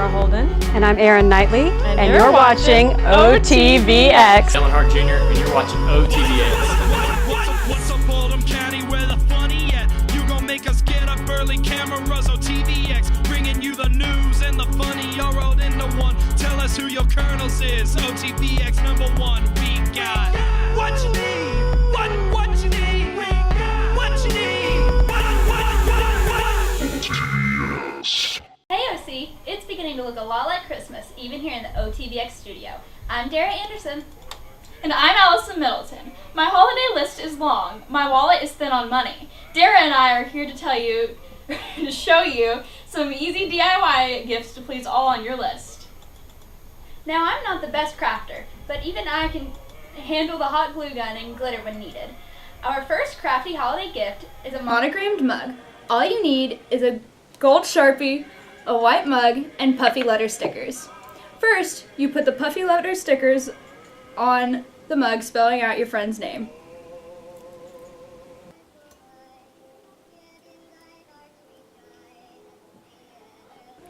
Laura Holden. And I'm Erin Knightley. And you're watching OTVX. Ellen Hart Jr. and you're watching OTVX. What's up, Oldham County, where the funny at? You gon' make us get up early, cameras, OTVX, bringing you the news and the funny, all rolled into one. Tell us who your colonels is, OTVX #1, we got what you need, what you need, what you need, Hey OC, it's beginning to look a lot like Christmas, even here in the OTVX studio. I'm Darrah Anderson. And I'm Alison Middleton. My holiday list is long. My wallet is thin on money. Darrah and I are here to tell you, to show you some easy DIY gifts to please all on your list. Now I'm not the best crafter, but even I can handle the hot glue gun and glitter when needed. Our first crafty holiday gift is a monogrammed mug. All you need is a gold Sharpie, a white mug, and puffy letter stickers. First, you put the puffy letter stickers on the mug spelling out your friend's name.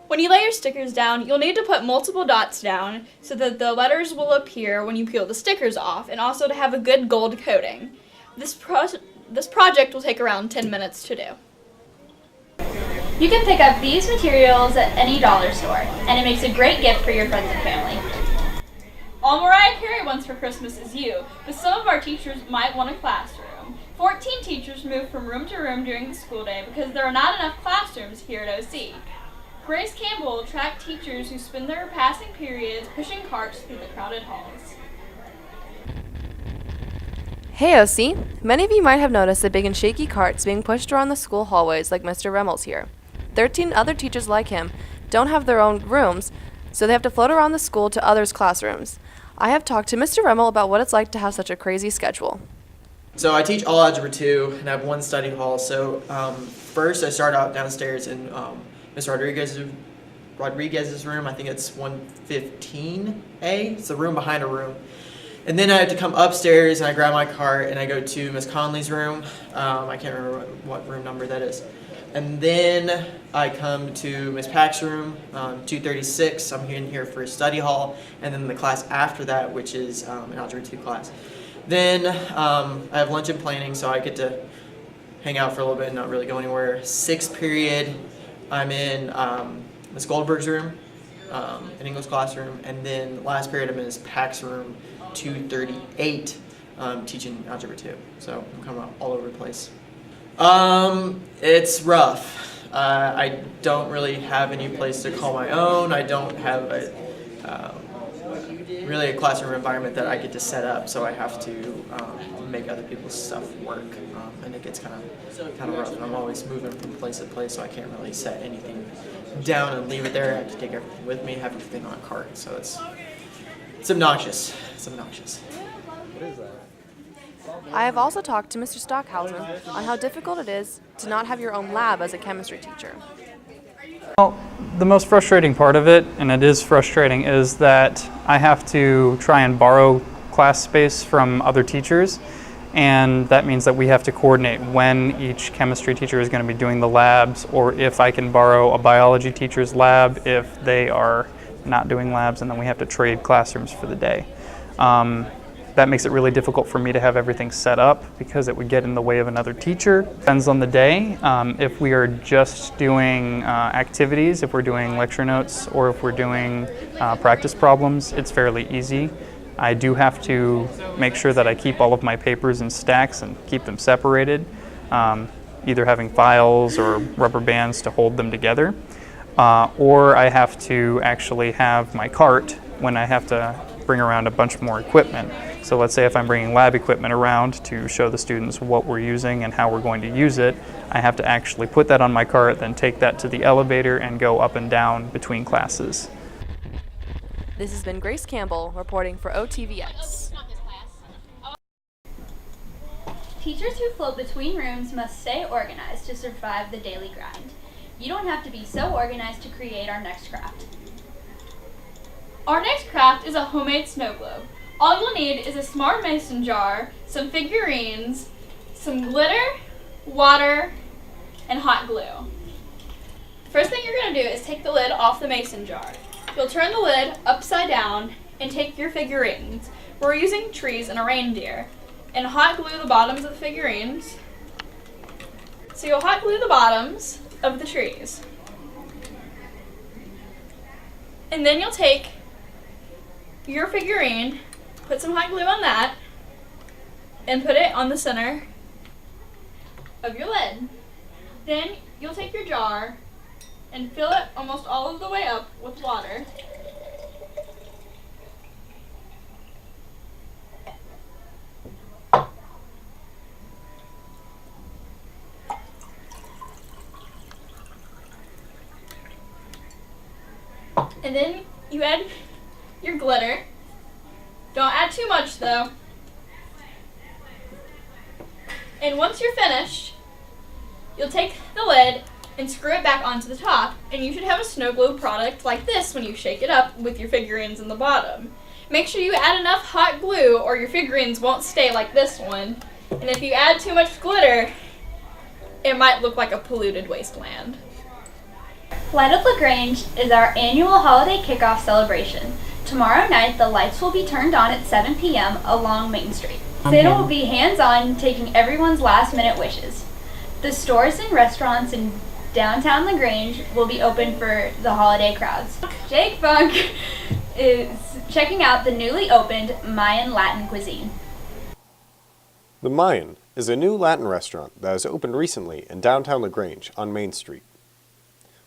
When you lay your stickers down, you'll need to put multiple dots down so that the letters will appear when you peel the stickers off, and also to have a good gold coating. This project will take around 10 minutes to do. You can pick up these materials at any dollar store, and it makes a great gift for your friends and family. All Mariah Carey wants for Christmas is you, but some of our teachers might want a classroom. 14 teachers move from room to room during the school day because there are not enough classrooms here at OC. Grace Campbell will track teachers who spend their passing periods pushing carts through the crowded halls. Hey OC! Many of you might have noticed the big and shaky carts being pushed around the school hallways like Mr. Remmel's here. 13 other teachers like him don't have their own rooms, so they have to float around the school to others' classrooms. I have talked to Mr. Remmel about what it's like to have such a crazy schedule. So I teach all Algebra 2 and I have one study hall. So first I start out downstairs in Ms. Rodriguez's room. I think it's 115A. It's the room behind a room. And then I have to come upstairs and I grab my cart and I go to Ms. Conley's room. I can't remember what room number that is. And then I come to Ms. Pack's room, 236. I'm in here for a study hall. And then the class after that, which is an Algebra 2 class. Then I have lunch and planning, so I get to hang out for a little bit and not really go anywhere. 6th period, I'm in Ms. Goldberg's room, an English classroom. And then last period, I'm in Ms. Pack's room, 238, teaching Algebra 2. So I'm kind of all over the place. It's rough. I don't really have any place to call my own. I don't have really a classroom environment that I get to set up, so I have to make other people's stuff work, and it gets kind of rough. I'm always moving from place to place, so I can't really set anything down and leave it there. I have to take everything with me, have everything on a cart, so it's obnoxious. It's obnoxious. What is that? I have also talked to Mr. Stockhausen on how difficult it is to not have your own lab as a chemistry teacher. Well, the most frustrating part of it, and it is frustrating, is that I have to try and borrow class space from other teachers, and that means that we have to coordinate when each chemistry teacher is going to be doing the labs, or if I can borrow a biology teacher's lab if they are not doing labs, and then we have to trade classrooms for the day. That makes it really difficult for me to have everything set up because it would get in the way of another teacher. Depends on the day. If we are just doing activities, if we're doing lecture notes, or if we're doing practice problems, it's fairly easy. I do have to make sure that I keep all of my papers in stacks and keep them separated, either having files or rubber bands to hold them together. Or I have to actually have my cart when I have to bring around a bunch more equipment. So let's say if I'm bringing lab equipment around to show the students what we're using and how we're going to use it, I have to actually put that on my cart, then take that to the elevator and go up and down between classes. This has been Grace Campbell reporting for OTVX. Teachers who float between rooms must stay organized to survive the daily grind. You don't have to be so organized to create our next craft. Our next craft is a homemade snow globe. All you'll need is a smart mason jar, some figurines, some glitter, water, and hot glue. First thing you're going to do is take the lid off the mason jar. You'll turn the lid upside down and take your figurines. We're using trees and a reindeer. And hot glue the bottoms of the figurines. So you'll hot glue the bottoms of the trees. And then you'll take your figurine, put some hot glue on that, and put it on the center of your lid. Then you'll take your jar and fill it almost all of the way up with water. And then you add your glitter. Don't add too much though. And once you're finished, you'll take the lid and screw it back onto the top, and you should have a snow globe product like this when you shake it up with your figurines in the bottom. Make sure you add enough hot glue or your figurines won't stay like this one. And if you add too much glitter, it might look like a polluted wasteland. Light Up LaGrange is our annual holiday kickoff celebration. Tomorrow night, the lights will be turned on at 7 p.m. along Main Street. Santa will be hands-on, taking everyone's last-minute wishes. The stores and restaurants in downtown LaGrange will be open for the holiday crowds. Jake Funk is checking out the newly opened Mayan Latin cuisine. The Mayan is a new Latin restaurant that has opened recently in downtown LaGrange on Main Street.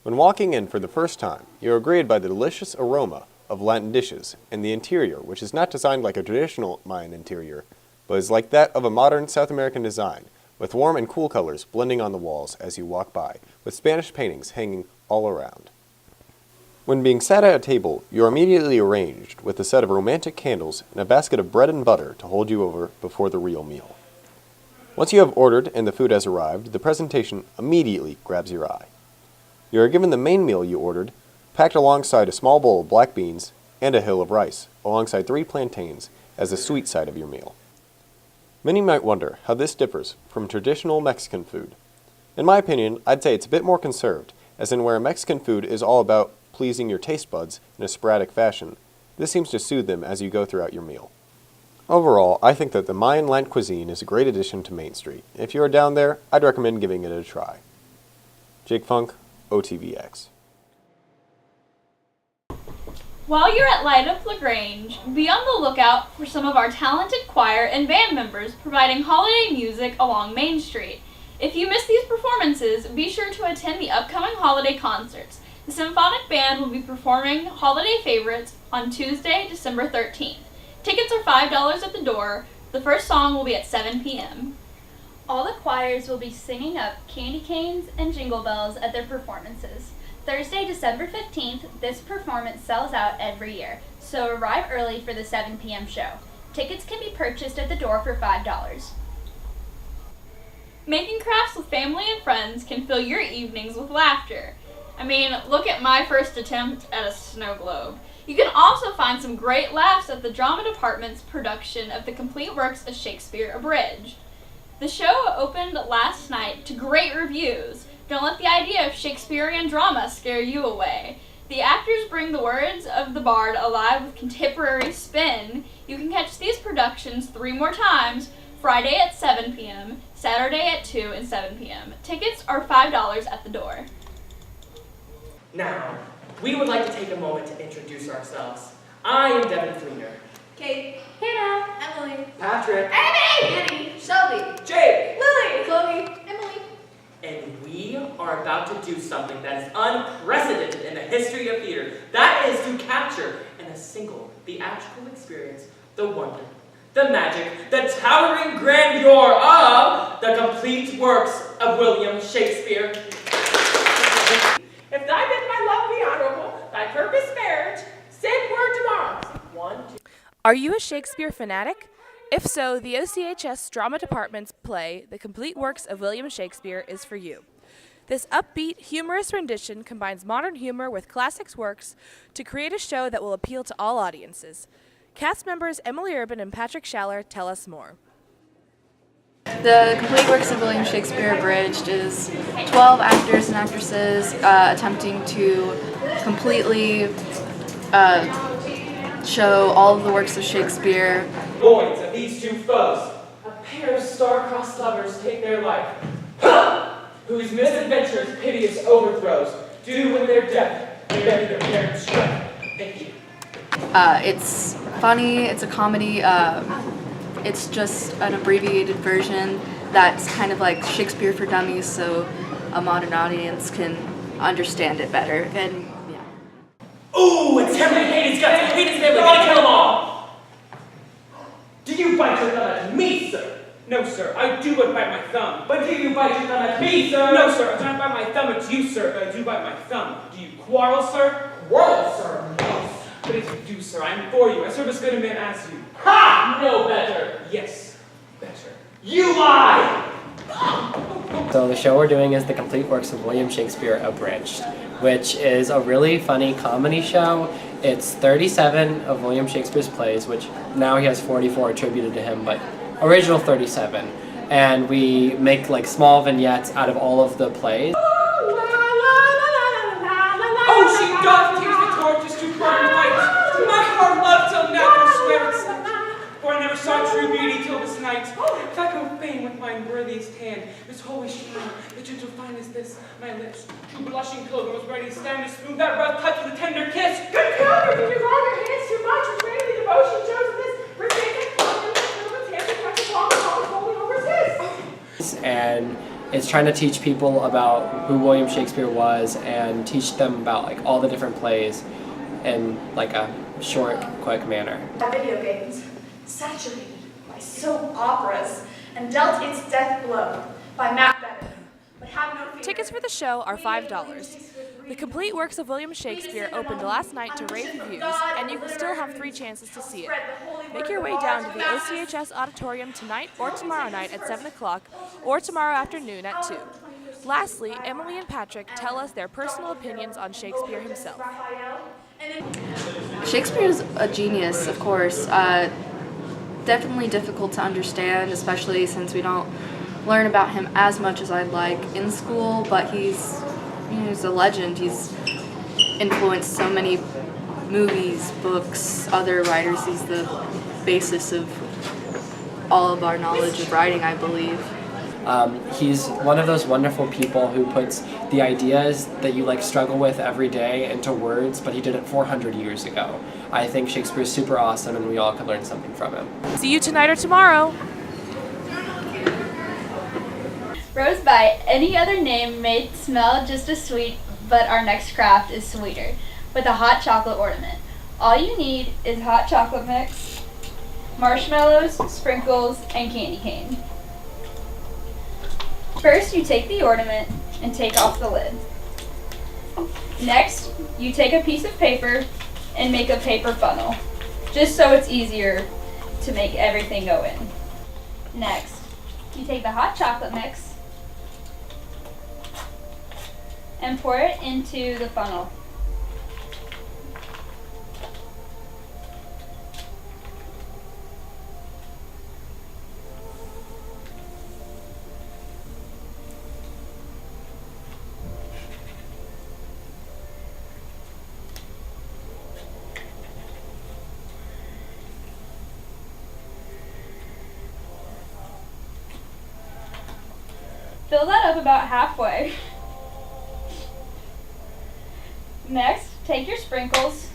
When walking in for the first time, you are greeted by the delicious aroma of Latin dishes and the interior, which is not designed like a traditional Mayan interior, but is like that of a modern South American design, with warm and cool colors blending on the walls as you walk by, with Spanish paintings hanging all around. When being sat at a table, you are immediately arranged with a set of romantic candles and a basket of bread and butter to hold you over before the real meal. Once you have ordered and the food has arrived, the presentation immediately grabs your eye. You are given the main meal you ordered, packed alongside a small bowl of black beans and a hill of rice, alongside 3 plantains as the sweet side of your meal. Many might wonder how this differs from traditional Mexican food. In my opinion, I'd say it's a bit more conserved, as in where Mexican food is all about pleasing your taste buds in a sporadic fashion, this seems to soothe them as you go throughout your meal. Overall, I think that the Mayan Latin cuisine is a great addition to Main Street. If you are down there, I'd recommend giving it a try. Jake Funk, OTVX. While you're at Light Up LaGrange, be on the lookout for some of our talented choir and band members providing holiday music along Main Street. If you miss these performances, be sure to attend the upcoming holiday concerts. The Symphonic Band will be performing holiday favorites on Tuesday, December 13th. Tickets are $5 at the door. The first song will be at 7 p.m. All the choirs will be singing up candy canes and jingle bells at their performances. Thursday, December 15th, this performance sells out every year, so arrive early for the 7 p.m. show. Tickets can be purchased at the door for $5. Making crafts with family and friends can fill your evenings with laughter. I mean, look at my first attempt at a snow globe. You can also find some great laughs at the drama department's production of the complete works of Shakespeare Abridged. The show opened last night to great reviews. Don't let the idea of Shakespearean drama scare you away. The actors bring the words of the bard alive with contemporary spin. You can catch these productions 3 more times, Friday at 7 p.m., Saturday at 2 and 7 p.m. Tickets are $5 at the door. Now, we would like to take a moment to introduce ourselves. I am Devin Fleener. Kate, Hannah, Emily, Patrick, Amy, Annie, Shelby, Jake, Lily, Chloe, Emily. And we are about to do something that is unprecedented in the history of theater. That is to capture in a single theatrical experience the wonder, the magic, the towering grandeur of the complete works of William Shakespeare. If thy bid my love be honorable, thy purpose marriage, send word tomorrow. 1, 2. Are you a Shakespeare fanatic? If so, the OCHS Drama Department's play, The Complete Works of William Shakespeare, is for you. This upbeat, humorous rendition combines modern humor with classics works to create a show that will appeal to all audiences. Cast members Emily Urban and Patrick Schaller tell us more. The Complete Works of William Shakespeare Abridged is 12 actors and actresses attempting to completely show all of the works of Shakespeare. Loins of these two foes, a pair of star-crossed lovers take their life, whose misadventures piteous overthrows do with their death bury their parents' strife. Thank you. It's funny, it's a comedy, it's just an abbreviated version that's kind of like Shakespeare for Dummies, so a modern audience can understand it better. And yeah. Ooh, it's him! I hate his guts! I hate his family! I gotta kill them all! Do you bite your thumb at me, sir? No, sir, I do but bite my thumb. But do you bite your thumb at me, sir? No, sir, I do not bite my thumb at you, sir, but I do bite my thumb. Do you quarrel, sir? Quarrel, sir? No. But if you do, sir, I am for you. I serve as good a man as you. Ha! No better. Yes, better. You lie! So the show we're doing is The Complete Works of William Shakespeare Abridged, which is a really funny comedy show. It's 37 of William Shakespeare's plays, which now he has 44 attributed to him, but original 37. And we make like small vignettes out of all of the plays. Oh, she doth teach the torches to burn light. My heart loved till now will swear its sight. For I never saw true beauty till this night. If I go fain with mine worthiest hand, this holy shrine, the gentle fine as this, my lips, two blushing pilgrims ready stand to smooth that rough touch with a tender kiss. Good pilgrim, did you wrong your hands too much, or great the devotion shows in this? Forsaken pilgrim's hands to touch upon the holy over his. And it's trying to teach people about who William Shakespeare was and teach them about like all the different plays in like a short, quick manner. Video games, saturated by soap operas, and dealt its death blow by Matt Bennett. But have no fear. Tickets for the show are $5. The Complete Works of William Shakespeare opened last night to rave reviews, and you will still have 3 chances to see it. Make your way down to the OCHS Auditorium tonight or tomorrow night at 7 o'clock or tomorrow afternoon at 2. Lastly, Emily and Patrick tell us their personal opinions on Shakespeare himself. Shakespeare's a genius, of course. Definitely difficult to understand, especially since we don't learn about him as much as I'd like in school, but he's a legend. He's influenced so many movies, books, other writers. He's the basis of all of our knowledge of writing, I believe. He's one of those wonderful people who puts the ideas that you like struggle with every day into words, but he did it 400 years ago. I think Shakespeare's super awesome and we all can learn something from him. See you tonight or tomorrow. Rose by any other name may smell just as sweet, but our next craft is sweeter, with a hot chocolate ornament. All you need is hot chocolate mix, marshmallows, sprinkles, and candy cane. First, you take the ornament and take off the lid. Next, you take a piece of paper and make a paper funnel, just so it's easier to make everything go in. Next, you take the hot chocolate mix and pour it into the funnel. Fill that up about halfway. Next, take your sprinkles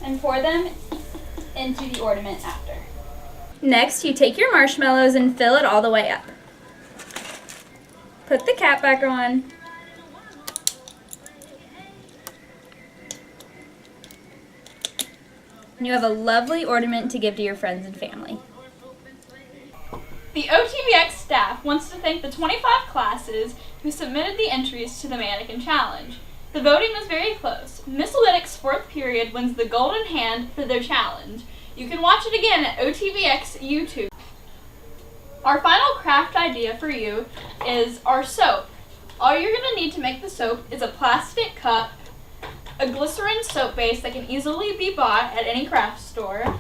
and pour them into the ornament after. Next, you take your marshmallows and fill it all the way up. Put the cap back on. And you have a lovely ornament to give to your friends and family. The OTVX staff wants to thank the 25 classes who submitted the entries to the Mannequin Challenge. The voting was very close. Miss Liddick's 4th period wins the golden hand for their challenge. You can watch it again at OTVX YouTube. Our final craft idea for you is our soap. All you're going to need to make the soap is a plastic cup, a glycerin soap base that can easily be bought at any craft store,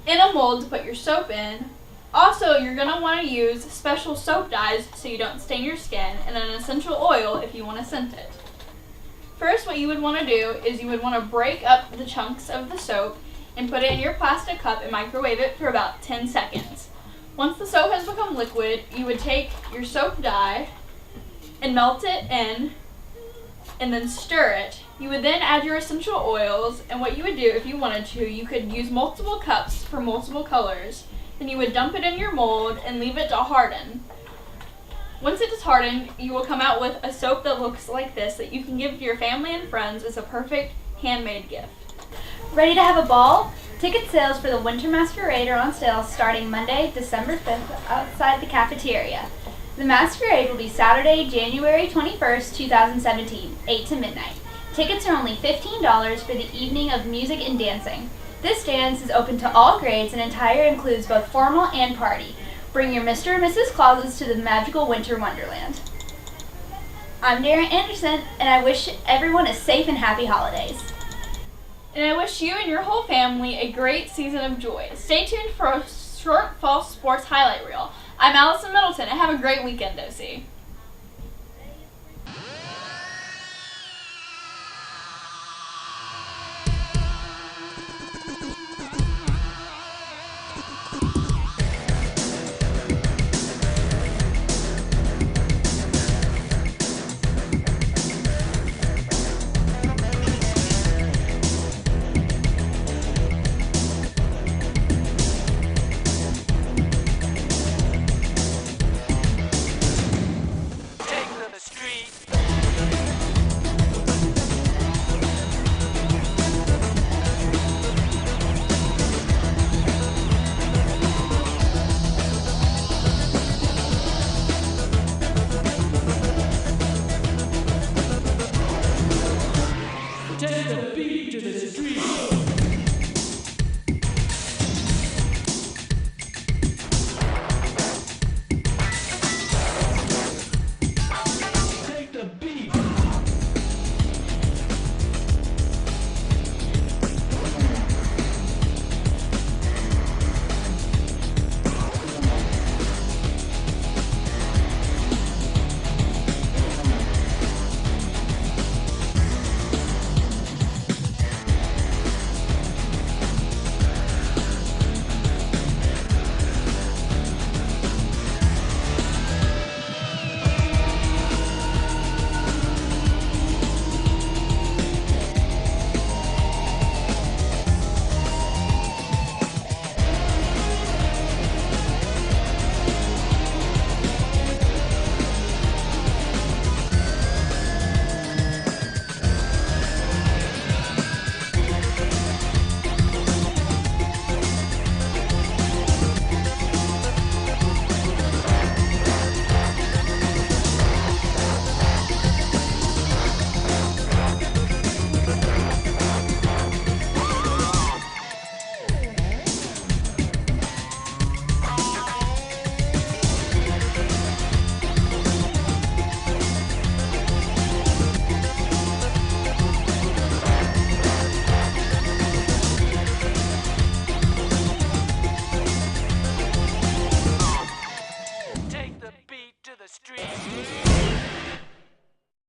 and a mold to put your soap in. Also, you're going to want to use special soap dyes so you don't stain your skin, and an essential oil if you want to scent it. First, what you would want to do is you would want to break up the chunks of the soap and put it in your plastic cup and microwave it for about 10 seconds. Once the soap has become liquid, you would take your soap dye and melt it in and then stir it. You would then add your essential oils, and what you would do if you wanted to, you could use multiple cups for multiple colors. Then you would dump it in your mold and leave it to harden. Once it is hardened, you will come out with a soap that looks like this that you can give to your family and friends as a perfect handmade gift. Ready to have a ball? Ticket sales for the Winter Masquerade are on sale starting Monday, December 5th outside the cafeteria. The masquerade will be Saturday, January 21st, 2017, 8 to midnight. Tickets are only $15 for the evening of music and dancing. This dance is open to all grades and attire includes both formal and party. Bring your Mr. and Mrs. Clauses to the magical winter wonderland. I'm Darrah and Alison, and I wish everyone a safe and happy holidays. And I wish you and your whole family a great season of joy. Stay tuned for a short fall sports highlight reel. I'm Allison Middleton, and have a great weekend, OC.